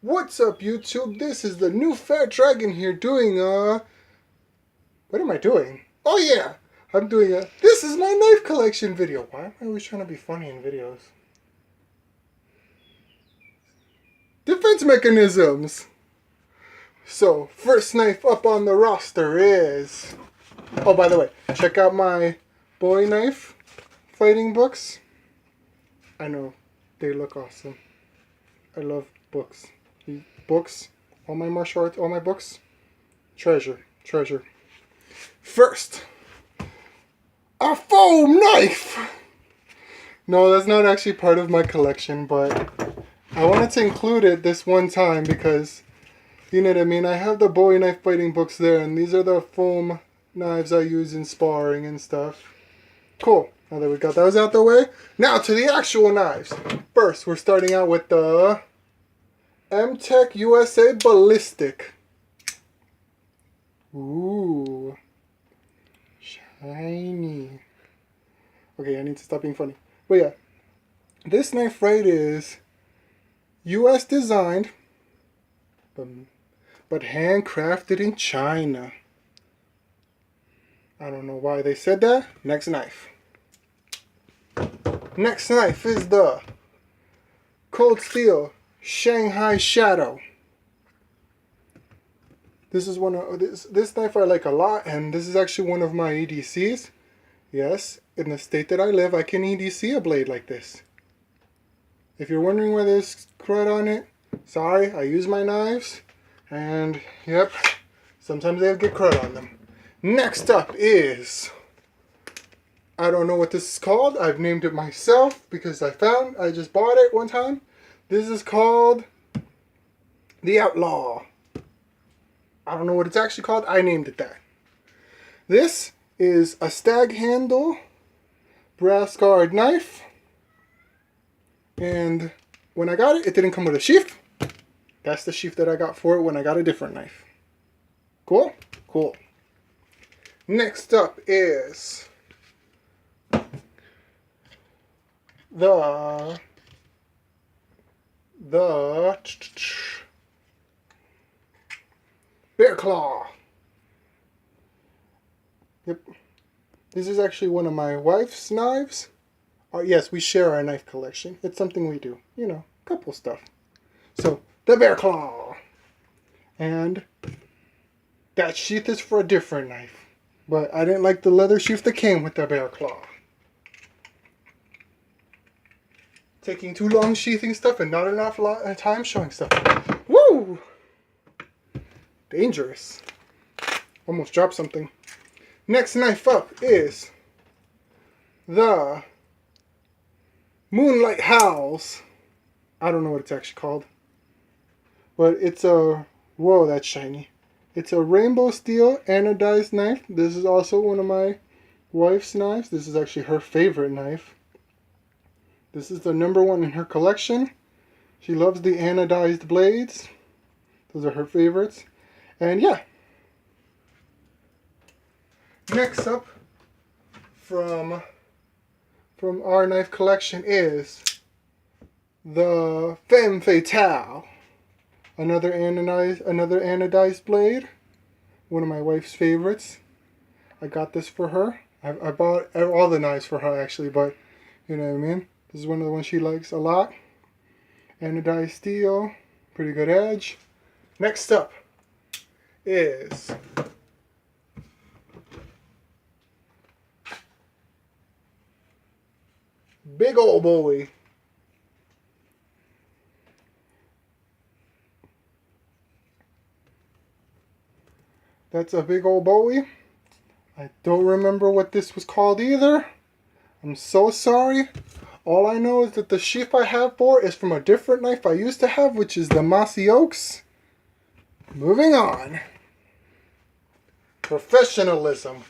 What's up, YouTube? This is the new Fat Dragon here doing what am I doing? Oh yeah, I'm doing this is my knife collection video. Why am I always trying to be funny in videos? Defense mechanisms. So, first knife up on the roster is... Oh, by the way, check out my bowie knife fighting books. I know, they look awesome. I love books. Books, all my martial arts, all my books, treasure. First, a foam knife! No, that's not actually part of my collection, but I wanted to include it this one time because, you know what I mean, I have the bowie knife fighting books there, and these are the foam knives I use in sparring and stuff. Cool, now that we got those out the way, now to the actual knives. First, we're starting out with the M-Tech USA Ballistic. Ooh. Shiny. Okay, I need to stop being funny. But yeah, this knife right is US designed, but handcrafted in China. I don't know why they said that. Next knife. Next knife is the Cold Steel Shanghai Shadow. This is one of this knife I like a lot, and this is actually one of my EDCs. Yes, in the state that I live, I can EDC a blade like this. If you're wondering why there's crud on it, sorry, I use my knives, and yep, sometimes they get crud on them. Next up is, I don't know what this is called. I've named it myself because I just bought it one time. This is called the Outlaw. I don't know what it's actually called. I named it that. This is a stag handle brass guard knife. And when I got it, it didn't come with a sheath. That's the sheath that I got for it when I got a different knife. Cool? Cool. Next up is the Bear Claw. Yep. This is actually one of my wife's knives. Yes, we share our knife collection. It's something we do. You know, couple stuff. So, the Bear Claw. And that sheath is for a different knife. But I didn't like the leather sheath that came with the Bear Claw. Taking too long sheathing stuff and not enough time showing stuff. Woo! Dangerous. Almost dropped something. Next knife up is the Moonlight Howls. I don't know what it's actually called. But it's a... Whoa, that's shiny. It's a rainbow steel anodized knife. This is also one of my wife's knives. This is actually her favorite knife. This is the #1 in her collection. She loves the anodized blades. Those are her favorites. And yeah. Next up from our knife collection is the Femme Fatale. Another anodized blade. One of my wife's favorites. I got this for her. I bought all the knives for her actually, but you know what I mean? This is one of the ones she likes a lot. Anodized steel. Pretty good edge. Next up is big old bowie. That's a big old bowie. I don't remember what this was called either. I'm so sorry. All I know is that the sheath I have for is from a different knife I used to have, which is the Mossy Oaks. Moving on. Professionalism.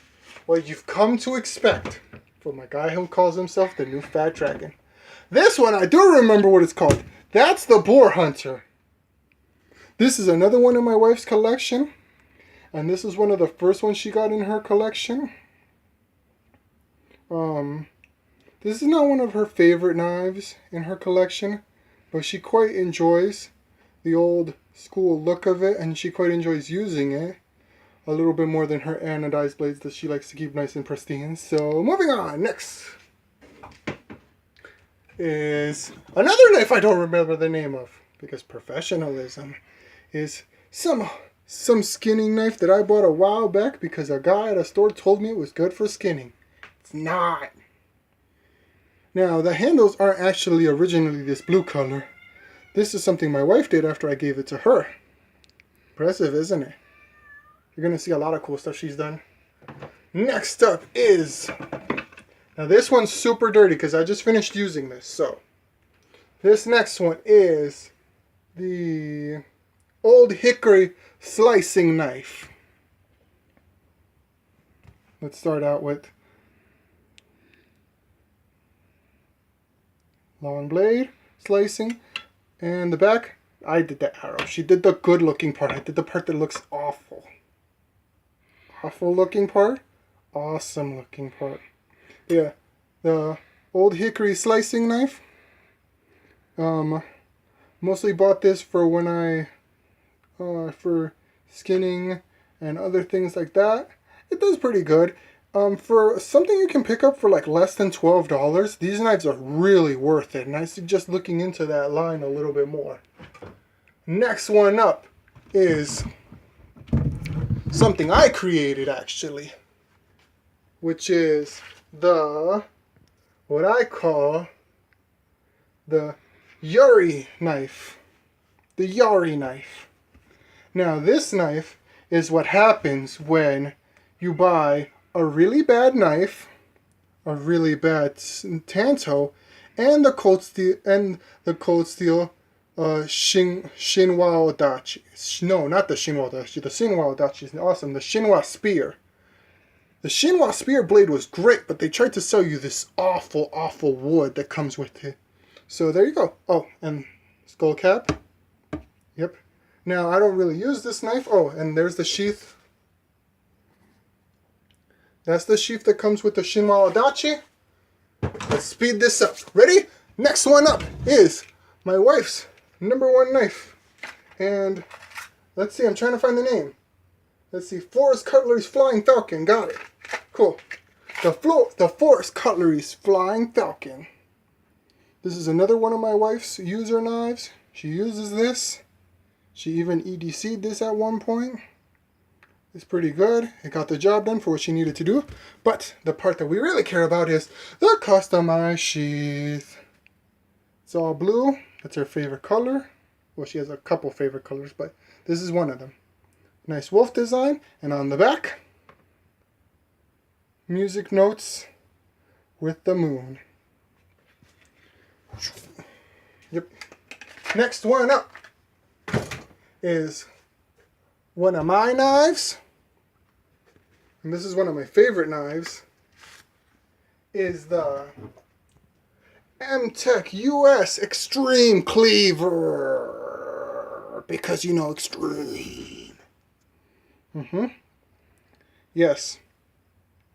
What you've come to expect from a guy who calls himself the new Fat Dragon. This one, I do remember what it's called. That's the Boar Hunter. This is another one in my wife's collection. And this is one of the first ones she got in her collection. This is not one of her favorite knives in her collection, but she quite enjoys the old school look of it, and she quite enjoys using it a little bit more than her anodized blades that she likes to keep nice and pristine. So moving on, next is another knife I don't remember the name of, because professionalism is some skinning knife that I bought a while back because a guy at a store told me it was good for skinning. It's not. Now, the handles aren't actually originally this blue color. This is something my wife did after I gave it to her. Impressive, isn't it? You're going to see a lot of cool stuff she's done. Next up is... Now this one's super dirty because I just finished using this. So, this next one is the old Hickory slicing knife. Let's start out with long blade, slicing, and the back. I did the arrow. She did the good looking part. I did the part that looks awful. Awful looking part, awesome looking part. Yeah, the old Hickory slicing knife. Mostly bought this for when I, for skinning and other things like that. It does pretty good. For something you can pick up for like less than $12, these knives are really worth it. And I suggest looking into that line a little bit more. Next one up is something I created actually, which is what I call the Yuri knife. The Yuri knife. Now this knife is what happens when you buy a really bad knife, a really bad tanto, and the cold steel Shinwa Odachi. No, not the Shinwa Odachi. The Shinwa Odachi is awesome. The Shinwa spear. The Shinwa spear blade was great, but they tried to sell you this awful, awful wood that comes with it. So there you go. Oh, and skull cap. Yep. Now, I don't really use this knife. Oh, and there's the sheath. That's the sheath that comes with the Shinwa Odachi. Let's speed this up. Ready? Next one up is my wife's #1 knife. And let's see, I'm trying to find the name. Let's see, Forest Cutlery's Flying Falcon. Got it. Cool. The Forest Cutlery's Flying Falcon. This is another one of my wife's user knives. She uses this. She even EDC'd this at one point. It's pretty good. It got the job done for what she needed to do. But the part that we really care about is the customized sheath. It's all blue. That's her favorite color. Well, she has a couple favorite colors, but this is one of them. Nice wolf design. And on the back, music notes with the moon. Yep. Next one up is one of my knives. And this is one of my favorite knives. Is the M-Tech US Extreme Cleaver. Because you know extreme. Yes.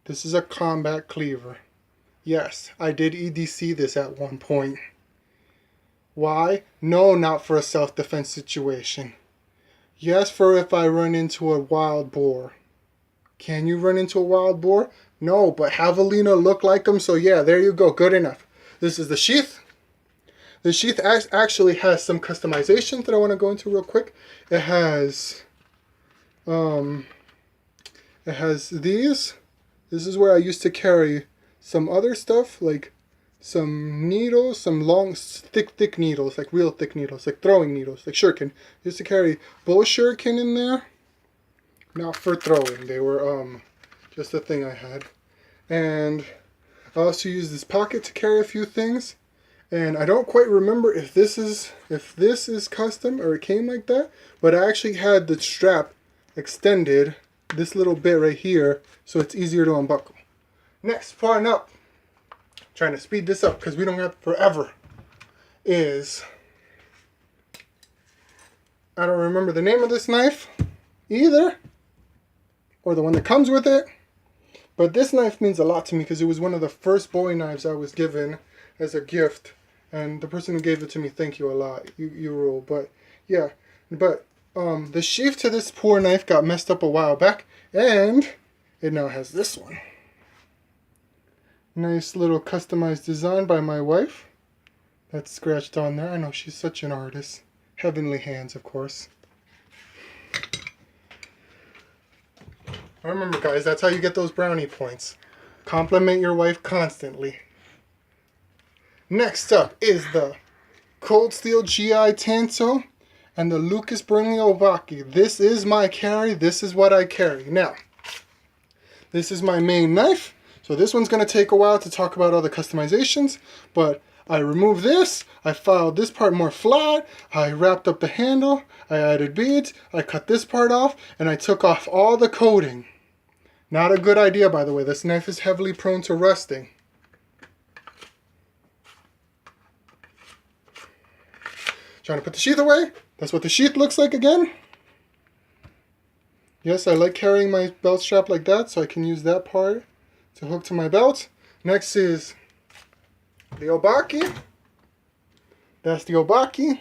This is a combat cleaver. Yes, I did EDC this at one point. Why? No, not for a self-defense situation. Yes, for if I run into a wild boar. Can you run into a wild boar? No, but javelina look like them, so yeah, there you go. Good enough. This is the sheath. The sheath actually has some customizations that I want to go into real quick. It has these. This is where I used to carry some other stuff, like some needles, some long, thick needles, like real thick needles, like throwing needles, like shuriken. I used to carry bow shuriken in there. Not for throwing. They were just a thing I had. And I also use this pocket to carry a few things. And I don't quite remember if this is custom or it came like that, but I actually had the strap extended this little bit right here so it's easier to unbuckle. Next part up, trying to speed this up because we don't have forever, is, I don't remember the name of this knife either, or the one that comes with it, but this knife means a lot to me because it was one of the first Bowie knives I was given as a gift And the person who gave it to me, thank you a lot. You rule. But yeah, but the sheath to this poor knife got messed up a while back, and it now has this one. Nice little customized design by my wife. That's scratched on there. I know, she's such an artist. Heavenly hands, of course. Remember, guys, that's how you get those brownie points. Compliment your wife constantly. Next up is the Cold Steel GI Tanto and the Lucas Burnley Obaki. This is my carry. This is what I carry. Now, this is my main knife. So this one's going to take a while to talk about all the customizations, but I removed this, I filed this part more flat, I wrapped up the handle, I added beads, I cut this part off, and I took off all the coating. Not a good idea, by the way. This knife is heavily prone to rusting. Trying to put the sheath away. That's what the sheath looks like again. Yes, I like carrying my belt strap like that, so I can use that part to hook to my belt. Next is the Obaki. That's the Obaki.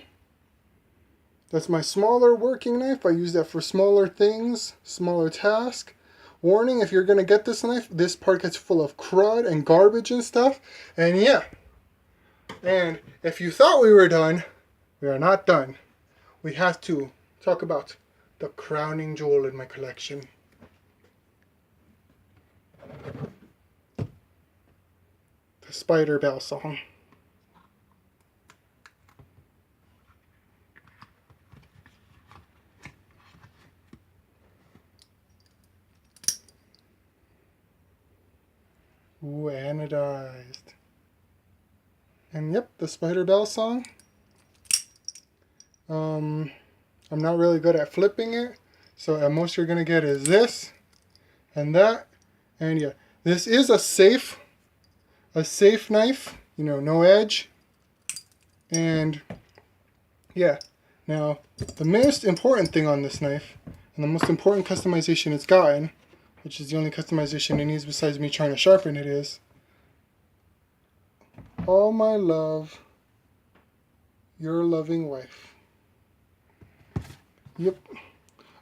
That's my smaller working knife. I use that for smaller things, smaller tasks. Warning, if you're going to get this knife, this part gets full of crud and garbage and stuff. And yeah. And if you thought we were done, we are not done. We have to talk about the crowning jewel in my collection. The Spider Bell song. Ooh, anodized. And yep, the Spider Bell song. I'm not really good at flipping it, so at most you're gonna get is this and that. And yeah, this is a safe knife, you know, no edge. And yeah, now the most important thing on this knife, and the most important customization it's gotten, which is the only customization it needs besides me trying to sharpen it, is all my love, your loving wife. Yep.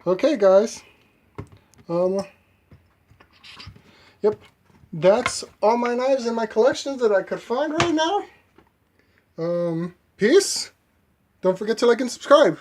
Okay, guys. Yep. That's all my knives in my collections that I could find right now. Peace. Don't forget to like and subscribe.